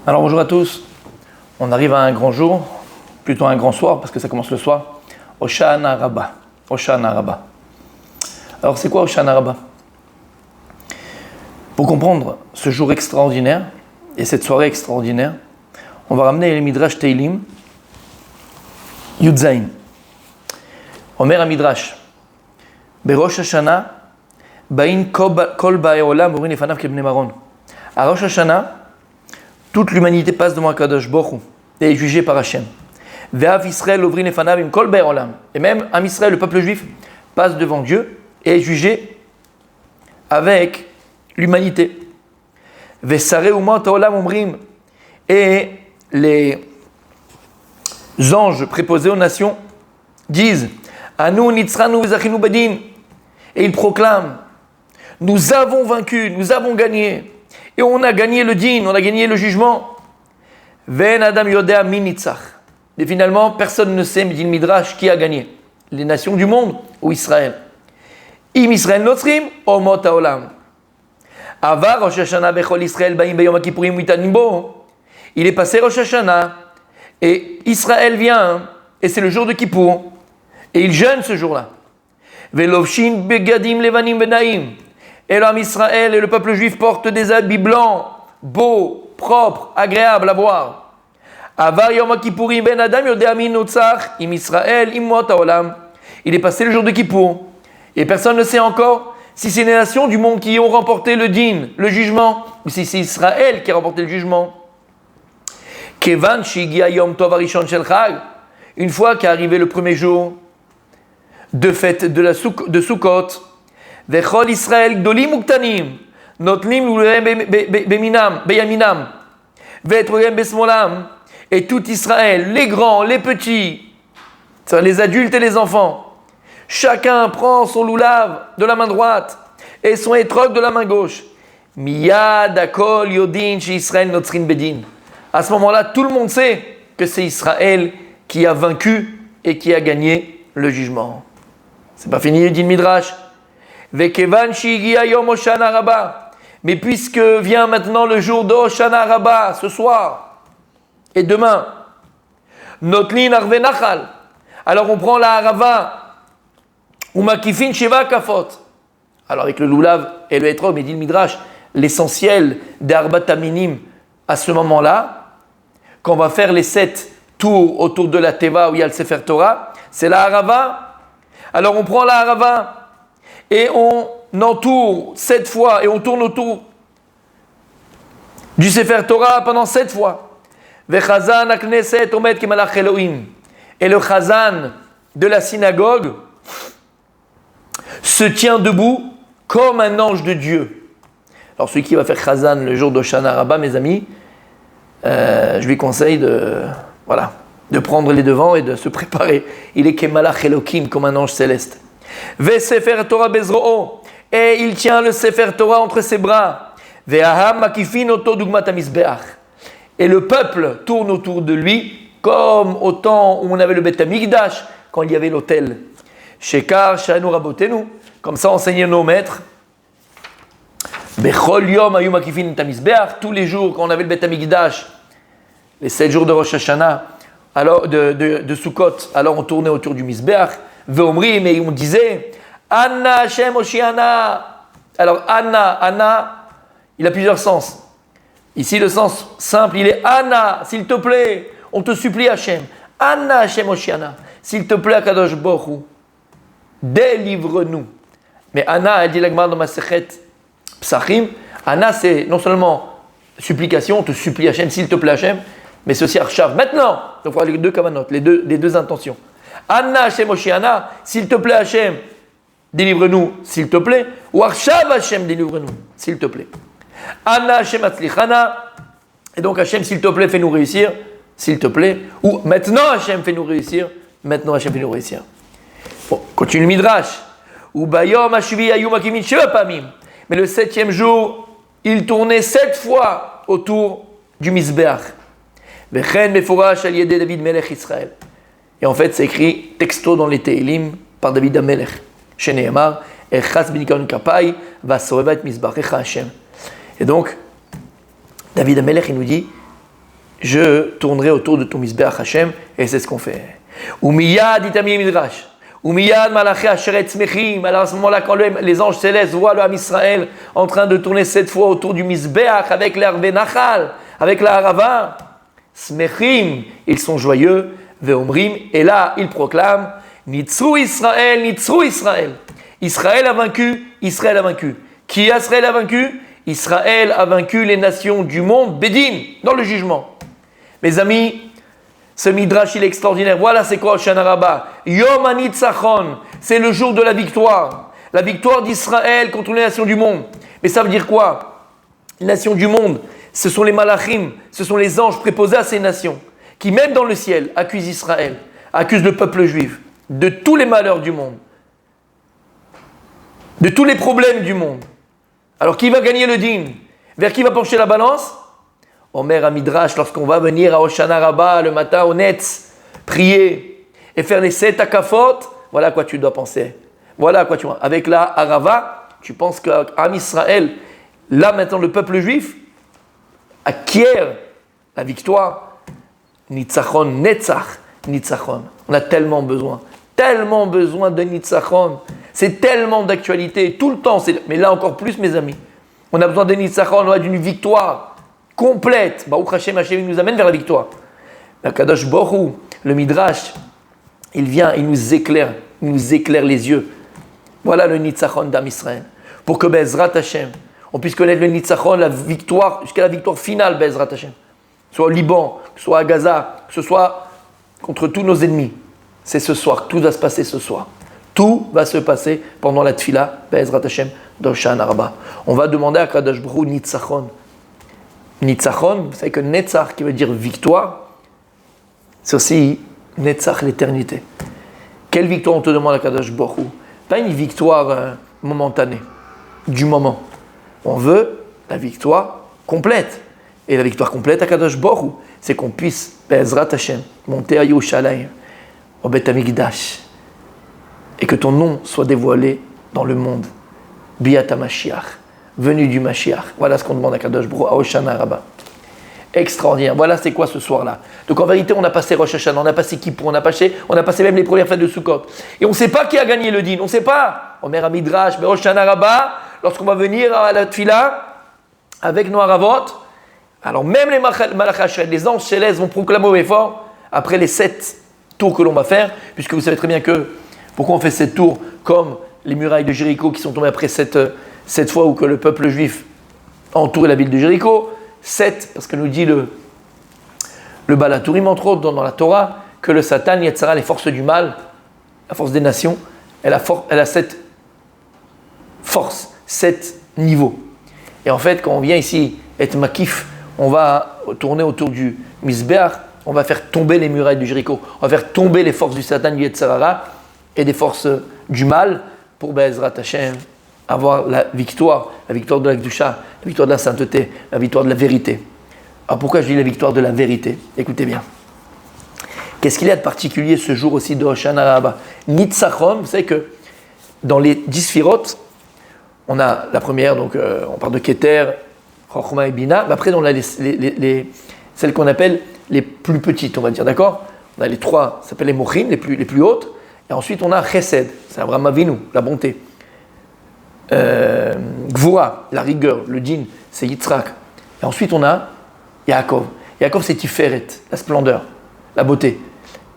Alors bonjour à tous, on arrive à un grand jour, plutôt un grand soir parce que ça commence le soir, Hoshana Rabbah. Hoshana Rabbah. Alors c'est quoi Hoshana Rabbah? Pour comprendre ce jour extraordinaire et cette soirée extraordinaire, on va ramener les Midrash Teilim, Yud Zayin. Omer HaMidrash, Berosh Hashanah, Bain Kol Bae Olam, Orin Efanav Kebnei Maron. À Rosh Hashanah, toute l'humanité passe devant Akadosh Baruch Hu et est jugée par Hachem. Ve'av Israël Ovrin Efanav Im Kol Bae Olam. Et même Am Israël, le peuple juif, passe devant Dieu et est jugé avec l'humanité. Ve'sarei Umot Haolam Omrim. Et les anges préposés aux nations disent Anu nitzranu v'zachinu badin. Et ils proclament nous avons vaincu, nous avons gagné. Et on a gagné le din, on a gagné le jugement. Ven adam yodea min nitzach. Et finalement, personne ne sait, mais dit le Midrash, qui a gagné. Les nations du monde ou Israël. Im Israël notrim, omot haolam. Avar Rosh Hashanah bechol Israël ba'im beyom kippurim mitanim bo. Il est passé Rosh Hashanah et Israël vient et c'est le jour de Kippour et il jeûne ce jour-là. Velovshin begadim levanim benaim. Et l'homme Israël et le peuple juif portent des habits blancs, beaux, propres, agréables à voir. Avar Yom Kippourim ben Adam yodea min notzach im Israël im mot haolam. Il est passé le jour de Kippour et personne ne sait encore si c'est les nations du monde qui ont remporté le din, le jugement, ou si c'est Israël qui a remporté le jugement. Kevan shigia yom tov harishon shel chag. Une fois qu'est arrivé le premier jour de fête de Sukkot, Vechol Israël gdolim uktanim, notlim lulehem beyaminam, ve'etrohem besmolam, et tout Israël, les grands, les petits, les adultes et les enfants, chacun prend son loulav de la main droite et son étrog de la main gauche. Miyad akol yodin shi Israël notrin bedin. À ce moment-là, tout le monde sait que c'est Israël qui a vaincu et qui a gagné le jugement. C'est pas fini, dit le Midrash. Vekevan shigia yom Hoshana Rabbah. Mais puisque vient maintenant le jour de Hoshana Rabbah, ce soir et demain, notlin arve nachal. Alors on prend la harava ou makifin sheva kafot. Alors avec le loulav et le etrog, mais dit le Midrash, l'essentiel des arbat taminim à ce moment-là, quand on va faire les 7 tours autour de la teva où il y a le Sefer Torah, c'est la harava. Alors on prend la harava et on entoure 7 fois et on tourne autour du Sefer Torah pendant 7 fois. Vechazan hakneset omed kemalach Elohim. Et le chazan de la synagogue se tient debout comme un ange de Dieu. Alors celui qui va faire chazan le jour d'Hoshana Rabbah, mes amis, je lui conseille de prendre les devants et de se préparer. Il est kemalach Elohim, comme un ange céleste. Ve Sefer Torah bezro'o, et il tient le Sefer Torah entre ses bras. Ve'aham makifin oto dugmat hamizbeach, et le peuple tourne autour de lui comme au temps où on avait le Bet Hamikdash, quand il y avait l'autel. Shekar shanu rabotenu, comme ça enseignaient nos maîtres. Bechol yom hayu makifin et hamizbeach, tous les jours quand on avait le Bet Hamikdash, les 7 jours de Rosh Hashanah, alors de Sukkot, alors on tournait autour du Mizbeach. Ve'omrim, et on disait Anna Hashem Hoshiana. Alors Anna, il a plusieurs sens. Ici le sens simple, il est Anna, s'il te plaît, on te supplie Hashem. Anna Hashem Hoshiana, s'il te plaît Akadosh Baruch Hu, délivre-nous. Mais Anna, elle dit la Gemara dans Masechet Psachim, Anna c'est non seulement supplication, on te supplie Hashem, s'il te plaît Hashem, mais c'est aussi Arshav. Maintenant, donc voilà les deux kavanot, les deux intentions. Anna Hashem Hoshiana, s'il te plaît Hashem, délivre-nous, s'il te plaît. Ou Arshav Hashem, délivre-nous, s'il te plaît. Anna Hashem Atzlichana, et donc Hashem, s'il te plaît, fais-nous réussir, s'il te plaît. Ou maintenant Hashem, fais-nous réussir, maintenant Hashem, fais-nous réussir. Bon, continue le Midrash. Ou Bayom Hashvi Ayum Akimin Sheva Pamim. Mais le 7e jour, il tournait 7 fois autour du Mizbeach. Vechen Meforash Al Yedei David Melech Israël. Et en fait, c'est écrit texto dans les Tehilim par David HaMelech. Shene'emar, Echaz b'nikayon kapai, va'sorevat mizbachecha Hashem. Et donc, David HaMelech, il nous dit, je tournerai autour de ton Mizbeach Hashem, et c'est ce qu'on fait. Umiyad itami midrash. Umiyad malaché asheret smechim. Alors à ce moment-là, quand les anges célestes voient le Ham Israël en train de tourner 7 fois autour du Mizbeach avec l'Arve Nachal, avec la Harava, smechim, ils sont joyeux, veomrim, et là ils proclament Nitzru Israël, Nitzru Israël. Israël a vaincu, Israël a vaincu. Qui Israël a vaincu? Israël a vaincu les nations du monde, Bédin, dans le jugement. Mes amis, ce midrash il est extraordinaire. Voilà c'est quoi Hoshana Rabbah. Yom HaNitzachon, c'est le jour de la victoire. La victoire d'Israël contre les nations du monde. Mais ça veut dire quoi? Les nations du monde, ce sont les malachim, ce sont les anges préposés à ces nations, qui même dans le ciel accusent Israël, accusent le peuple juif de tous les malheurs du monde, de tous les problèmes du monde. Alors qui va gagner le din? Vers qui va pencher la balance? Omer à Midrash, lorsqu'on va venir à Hoshana Rabbah le matin au Netz, prier et faire les 7 akafot, voilà à quoi tu dois penser. Voilà à quoi tu vois. Avec la Harava, tu penses qu'Am Israël, là maintenant le peuple juif, acquiert la victoire. Nitzachon, Netzach, Nitzachon. On a tellement besoin de Nitzachon. C'est tellement d'actualité, tout le temps. Mais là encore plus, mes amis. On a besoin de Nitzachon, on a d'une victoire complète. Baruch Hashem, Hashem nous amène vers la victoire. La Kadosh Baruch Hu, le Midrash, il vient, il nous éclaire les yeux. Voilà le Nitzachon d'Am Israël. Pour que Bezrat Hashem, on puisse connaître le Nitzachon, la victoire, jusqu'à la victoire finale, Bezrat Hashem. Que ce soit au Liban, que ce soit à Gaza, que ce soit contre tous nos ennemis. C'est ce soir, tout va se passer ce soir. Tout va se passer pendant la Tfila, Bezrat Hashem, d'Hoshana Rabbah. On va demander à Kadosh Baruch Hu Nitzachon. Nitzachon, vous savez que Netzach, qui veut dire victoire, c'est aussi Netzach, l'éternité. Quelle victoire on te demande à Kadosh Baruch Hu? Pas une victoire momentanée, du moment. On veut la victoire complète. Et la victoire complète à Kadosh Baruch Hu, c'est qu'on puisse, Bezrat Hashem, monter à Yerushalayim, au Beth Amikdash, et que ton nom soit dévoilé dans le monde. Biat HaMashiach, venu du Mashiach. Voilà ce qu'on demande à Kadosh Baruch Hu, à Hoshana Rabbah. Extraordinaire. Voilà c'est quoi ce soir-là. Donc en vérité, on a passé Rosh Hashanah, on a passé Kippour, on a passé même les premières fêtes de Sukkot. Et on ne sait pas qui a gagné le din, on ne sait pas. Omer à Midrash, mais Hoshana Rabbah, lorsqu'on va venir à la Tfila, avec nos Haravot, alors même les Malachim, les anges célestes vont proclamer au effort, après les 7 tours que l'on va faire, puisque vous savez très bien que, pourquoi on fait 7 tours, comme les murailles de Jéricho qui sont tombées après 7 fois où que le peuple juif a entouré la ville de Jéricho. 7, parce que nous dit le Balatourim, entre autres, dans la Torah, que le Satan, Yetzara, les forces du mal, la force des nations, elle a 7 forces, 7 niveaux. Et en fait, quand on vient ici, et Makif, on va tourner autour du Mizbeach, on va faire tomber les murailles du Jéricho, on va faire tomber les forces du Satan, du Yetzara, et des forces du mal, pour Be'ezrat Hashem, avoir la victoire de la Kedusha, la victoire de la sainteté, la victoire de la vérité. Alors pourquoi je dis la victoire de la vérité? Écoutez bien. Qu'est-ce qu'il y a de particulier ce jour aussi de Hoshana Rabbah? Nitzachon, vous savez que dans les 10 Sphirot, on a la première, donc on parle de Keter, Chochma et Bina, mais après on a celles qu'on appelle les plus petites, on va dire, d'accord? On a les 3, ça s'appelle les Mochim, les plus hautes, et ensuite on a Chesed, c'est Abraham Avinu, la bonté. Gvura, la rigueur, le din, c'est Yitzhak. Et ensuite on a Yaakov. Yaakov c'est Tiferet, la splendeur, la beauté.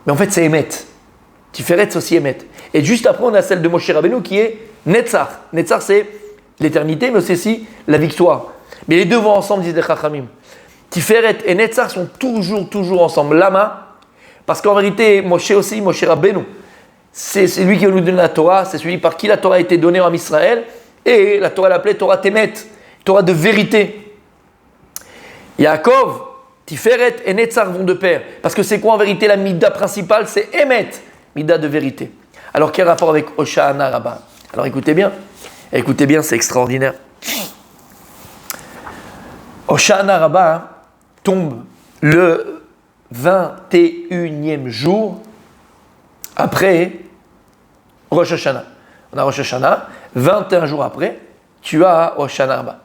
Mais en fait c'est Emet. Tiferet c'est aussi Emet. Et juste après on a celle de Moshe Rabbeinu qui est Netzach. Netzach c'est l'éternité mais c'est aussi la victoire. Mais les deux vont ensemble, disent les Chachamim. Tiferet et Netzach sont toujours ensemble. Lama, parce qu'en vérité Moshe Rabbeinu, c'est lui qui nous donne la Torah, c'est celui par qui la Torah a été donnée en Israël, et la Torah l'appelait Torah Temet, Torah de vérité. Yaakov, Tiferet et Netzach vont de pair, parce que c'est quoi en vérité la Mida principale? C'est Emet, Mida de vérité. Alors quel rapport avec Hoshana Rabbah? Alors écoutez bien, c'est extraordinaire. Hoshana Rabbah tombe le 21e jour après Rosh Hashanah. On a Rosh Hashanah, 21 jours après, tu as Hoshana Rabbah.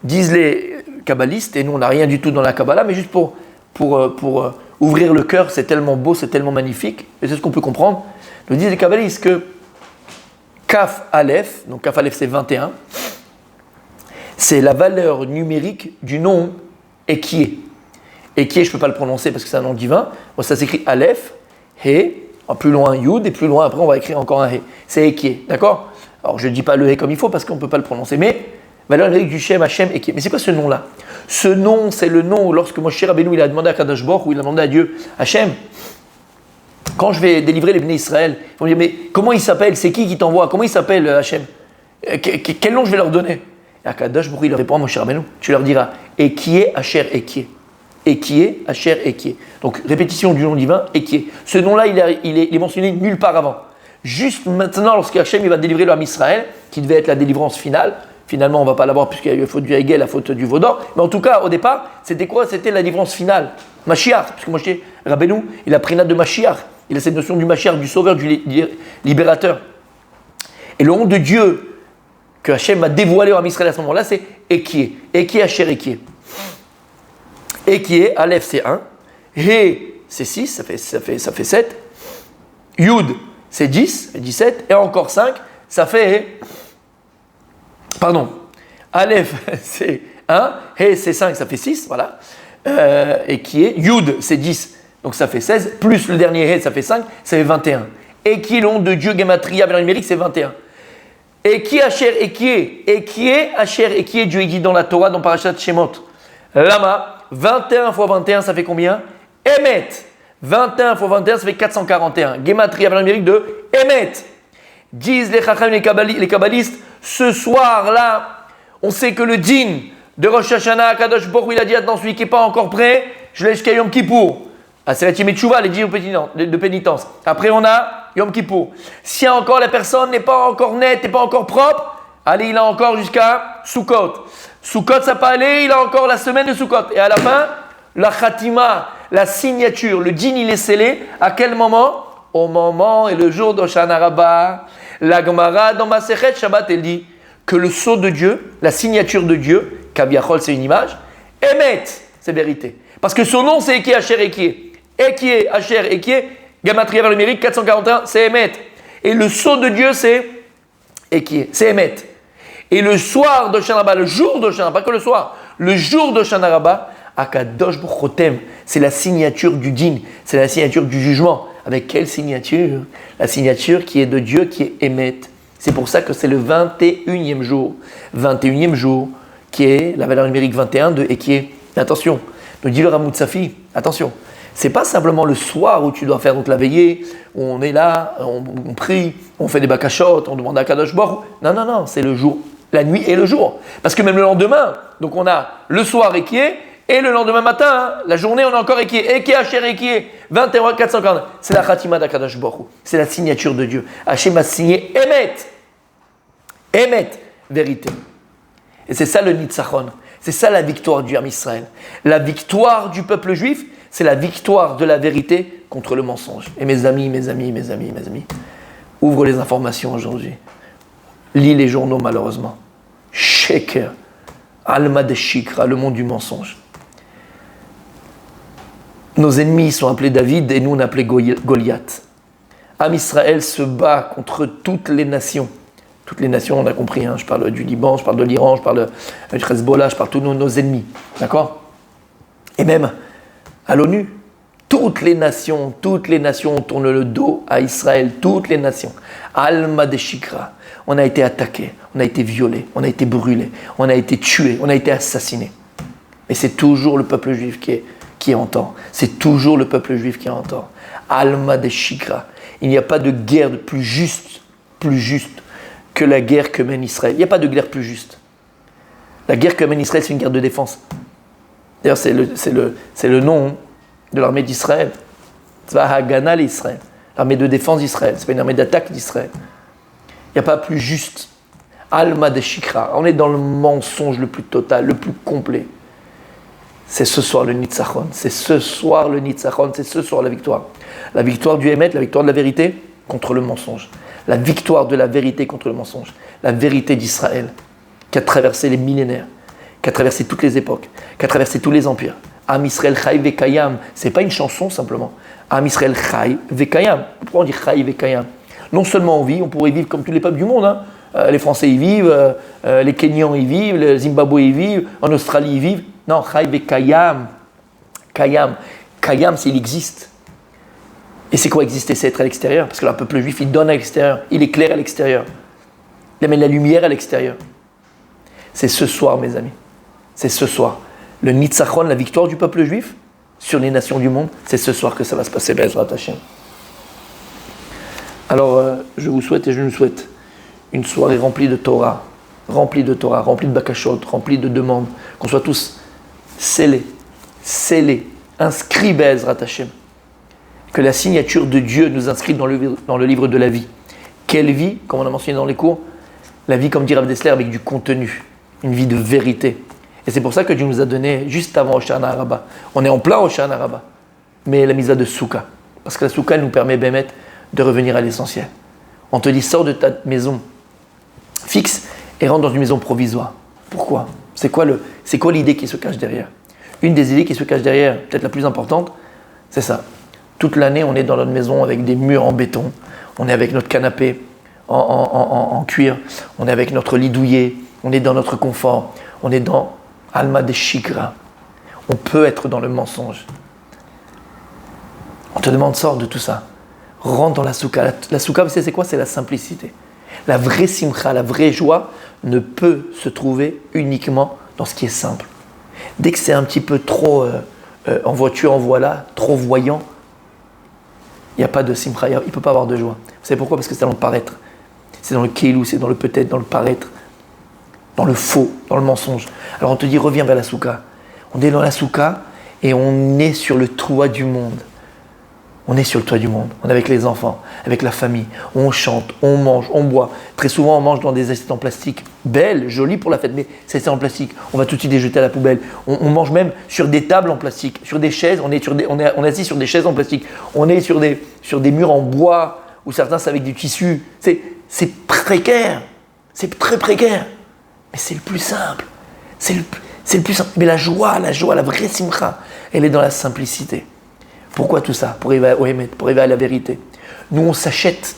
Disent les kabbalistes, et nous on n'a rien du tout dans la Kabbalah, mais juste pour pour ouvrir le cœur, c'est tellement beau, c'est tellement magnifique. Et c'est ce qu'on peut comprendre. Nous disent les kabbalistes que Kaf Aleph, donc Kaf Aleph c'est 21, c'est la valeur numérique du nom Ekié. Ekié, je ne peux pas le prononcer parce que c'est un nom divin. Bon, ça s'écrit Aleph, He, plus loin Yud, et plus loin après on va écrire encore un He. C'est Ekié, d'accord? Alors je ne dis pas le He comme il faut parce qu'on ne peut pas le prononcer, mais valeur numérique du Shem, Hashem, Ekié. Mais c'est quoi ce nom-là? Ce nom, c'est le nom où lorsque Moshe Rabbeinu il a demandé à Kadosh Baruch Hu, il a demandé à Dieu, Hashem, quand je vais délivrer les bénis Israël, ils vont dire, mais comment il s'appelle? C'est qui t'envoie? Comment il s'appelle Hashem? Quel nom je vais leur donner? Et Kadosh Baruch Hu, il leur répond à Moshe Rabbeinu, tu leur diras, Ekié, Asher, Ekié. Ekié, Asher, Ekié. Donc répétition du nom divin, Ekié. Ce nom-là, il est mentionné nulle part avant. Juste maintenant, lorsque Hashem il va délivrer l'homme Israël, qui devait être la délivrance finale, finalement on ne va pas l'avoir puisqu'il y a eu la faute du Hegel, la faute du Vaudor, mais en tout cas, au départ, c'était quoi? C'était la délivrance finale. Mashiach, puisque Moshe Rabbeinu, il a pris note de Mashiach. Il a cette notion du Mashiach, du sauveur, du libérateur. Et le nom de Dieu que Hashem a dévoilé au homme Israël à ce moment-là, c'est Ekié. Ekié, Asher, Ekié. Ekié, Aleph c'est 1, He c'est 6, ça fait 7, Yud c'est 10, 17, et encore 5, ça fait, Aleph c'est 1, He c'est 5, ça fait 6, voilà, Ekié, Yud c'est 10, donc ça fait 16, plus le dernier He ça fait 5, ça fait 21. Ekié, le nom de Dieu, Gematria, valeur numérique, c'est 21. Ekié, Asher, Ekié, Ekié, Asher, Ekié, Dieu dit dans la Torah, dans Parashat Shemot, Lama, 21 fois 21, ça fait combien? Emet. 21 fois 21, ça fait 441. Gematria, valeur numérique de Emet. Disent les Chacham, les kabbalistes, ce soir-là, on sait que le dîn de Rosh Hashanah, Kadosh Baruch Hu, il a dit, attends, celui qui n'est pas encore prêt, je laisse jusqu'à Yom Kippour. Aseret Yemei Teshuvah, les dîns de pénitence. Après, on a Yom Kippour. Si encore la personne n'est pas encore nette, n'est pas encore propre, allez, il a encore jusqu'à Sukkot. Sukkot, ça peut aller, il a encore la semaine de Sukkot. Et à la fin, la khatima, la signature, le dîn, il est scellé. À quel moment? Au moment et le jour d'Hoshana Rabbah. La Gemara dans Masechet Shabbat, elle dit que le sceau de Dieu, la signature de Dieu, Kaviachol, c'est une image, Emet, c'est vérité. Parce que son nom, c'est Ekié, Asher, Ekié. Ekié, Asher, Ekié, Gematria vers le numérique, 441, c'est Emet. Et le sceau de Dieu, c'est Ekié, c'est Emet. Et le soir de Hoshana Rabbah, le jour de Hoshana Rabbah, pas que le soir, le jour de Hoshana Rabbah, Akadosh Baruch Hu Chotem, c'est la signature du dîn, c'est la signature du jugement. Avec quelle signature? La signature qui est de Dieu, qui est Emet. C'est pour ça que c'est le 21e jour. 21e jour, qui est la valeur numérique 21 de et qui est. Attention, nous dit le Ramout Safi, attention, c'est pas simplement le soir où tu dois faire donc la veillée, où on est là, on prie, on fait des bakashot, on demande à Kadosh Baruch Hu. Non, c'est le jour. La nuit et le jour. Parce que même le lendemain, donc on a le soir Ekié, et le lendemain matin, la journée, on a encore Ekié. Ekié, Asher, Ekié, 21, 440. C'est la Khatima d'Akadosh Baruch Hu. C'est la signature de Dieu. Hachem a signé Emet. Emet, vérité. Et c'est ça le Nitzachon. C'est ça la victoire du Ham Israël. La victoire du peuple juif, c'est la victoire de la vérité contre le mensonge. Et mes amis, ouvre les informations aujourd'hui. Lis les journaux malheureusement. Sheker, Alma de Shikra, le monde du mensonge. Nos ennemis sont appelés David et nous on appelait Goliath. Am Israël se bat contre toutes les nations. Toutes les nations, on a compris, hein, je parle du Liban, je parle de l'Iran, je parle du Hezbollah, je parle de tous nos ennemis. D'accord? Et même à l'ONU, toutes les nations tournent le dos à Israël, toutes les nations. Alma de Shikra. On a été attaqué, on a été violé, on a été brûlé, on a été tué, on a été assassiné. Mais c'est toujours le peuple juif qui est en tort. C'est toujours le peuple juif qui est en tort. Alma de Shikra. Il n'y a pas de guerre plus juste que la guerre que mène Israël. Il n'y a pas de guerre plus juste. La guerre que mène Israël, c'est une guerre de défense. D'ailleurs, c'est le nom de l'armée d'Israël. Tzva Hagana l'Israël. L'armée de défense d'Israël. Ce n'est pas une armée d'attaque d'Israël. Il n'y a pas plus juste. Alma de Shikra. On est dans le mensonge le plus total, le plus complet. C'est ce soir le Nitzachon. C'est ce soir le Nitzachon. C'est ce soir la victoire. La victoire du Hémet, la victoire de la vérité contre le mensonge. La victoire de la vérité contre le mensonge. La vérité d'Israël qui a traversé les millénaires, qui a traversé toutes les époques, qui a traversé tous les empires, Am Israël Chai Vekayam, c'est pas une chanson simplement. Am Israël Chai Vekayam. Pourquoi on dit Chai Vekayam? Non seulement on vit, on pourrait vivre comme tous les peuples du monde. Hein. Les Français y vivent, les Kenyans y vivent, les Zimbabwe y vivent, en Australie y vivent. Non, Chai Vekayam. Kayam. Kayam, c'est il existe. Et c'est quoi exister? C'est être à l'extérieur. Parce que le peuple juif, il donne à l'extérieur. Il éclaire à l'extérieur. Il amène la lumière à l'extérieur. C'est ce soir, mes amis. C'est ce soir. Le Nitzachon, la victoire du peuple juif sur les nations du monde, c'est ce soir que ça va se passer, Be'ezrat Hashem. Alors, je vous souhaite et je nous souhaite une soirée remplie de Torah, remplie de bakashot, remplie de demandes, qu'on soit tous scellés, inscrits, Be'ezrat Hashem. Que la signature de Dieu nous inscrit dans le livre de la vie. Quelle vie, comme on a mentionné dans les cours? La vie, comme dit Rav Dessler, avec du contenu, une vie de vérité. Et c'est pour ça que Dieu nous a donné, juste avant Hoshana Rabbah, on est en plein Hoshana Rabbah, mais la misa de Souka. Parce que la Souka, elle nous permet, Bémet, de revenir à l'essentiel. On te dit, sors de ta maison fixe et rentre dans une maison provisoire. Pourquoi? C'est quoi l'idée qui se cache derrière? Une des idées qui se cache derrière, peut-être la plus importante, c'est ça. Toute l'année, on est dans notre maison avec des murs en béton, on est avec notre canapé en cuir, on est avec notre lit douillet, on est dans notre confort, on est dans Alma de Shikra. On peut être dans le mensonge. On te demande, sors de tout ça. Rentre dans la souka. La souka, vous savez, c'est quoi? C'est la simplicité. La vraie simcha, la vraie joie ne peut se trouver uniquement dans ce qui est simple. Dès que c'est un petit peu trop en voiture, en voilà, trop voyant, il n'y a pas de simcha, il ne peut pas avoir de joie. Vous savez pourquoi? Parce que c'est dans le paraître. C'est dans le keilou, c'est dans le peut-être, dans le paraître, dans le faux, dans le mensonge. Alors on te dit, reviens vers la souka. On est dans la souka et on est sur le toit du monde. On est sur le toit du monde. On est avec les enfants, avec la famille. On chante, on mange, on boit. Très souvent, on mange dans des assiettes en plastique. Belles, jolies pour la fête, mais c'est assiettes en plastique. On va tout de suite les jeter à la poubelle. On mange même sur des tables en plastique, sur des chaises. On est assis sur des chaises en plastique. On est sur des murs en bois, ou certains, c'est avec du tissu. C'est précaire. C'est très précaire. Mais c'est le plus simple. C'est le plus simple. Mais la joie, la vraie simcha, elle est dans la simplicité. Pourquoi tout ça? Pour arriver au Hémet, pour arriver à la vérité. Nous, on s'achète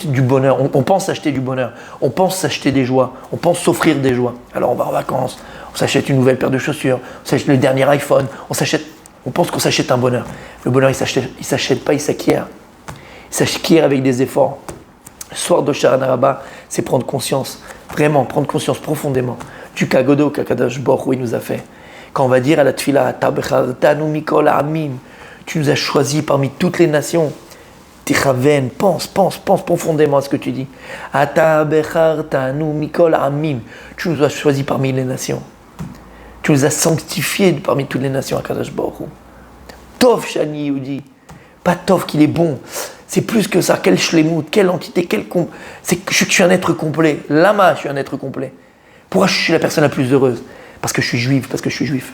du bonheur. On pense acheter du bonheur. On pense s'acheter des joies. On pense s'offrir des joies. Alors, on va en vacances. On s'achète une nouvelle paire de chaussures. On s'achète le dernier iPhone. On pense qu'on s'achète un bonheur. Le bonheur, il s'achète pas, il s'acquiert. Il s'acquiert avec des efforts. Le soir d'Hoshana Rabbah, c'est prendre conscience, vraiment prendre conscience profondément du kagodo qu'Akadosh Baruch Hu nous a fait. Quand on va dire à la tfila, Tabechartanu mikol ha'amim, tu nous as choisis parmi toutes les nations. Tichaven, pense profondément à ce que tu dis. Tabechartanu mikol ha'amim, tu nous as choisis parmi les nations. Tu nous as sanctifiés parmi toutes les nations, Akadosh Baruch Hu. Tov shani Yehudi, pas Tov qu'il est bon. C'est plus que ça. Quel shlemut, quelle entité, c'est que je suis un être complet. Lama, je suis un être complet. Pourquoi je suis la personne la plus heureuse? Parce que je suis juive, parce que je suis juif.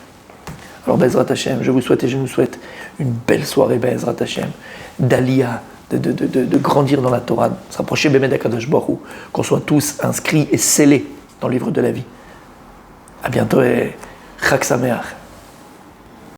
Alors, Be'ezrat Hashem, je vous souhaite et je nous souhaite une belle soirée, Be'ezrat Hashem, d'Aliyah, de grandir dans la Torah, de se rapprocher Bémet d'Akadosh Baruch Hu, qu'on soit tous inscrits et scellés dans le livre de la vie. À bientôt et Chag Sameach.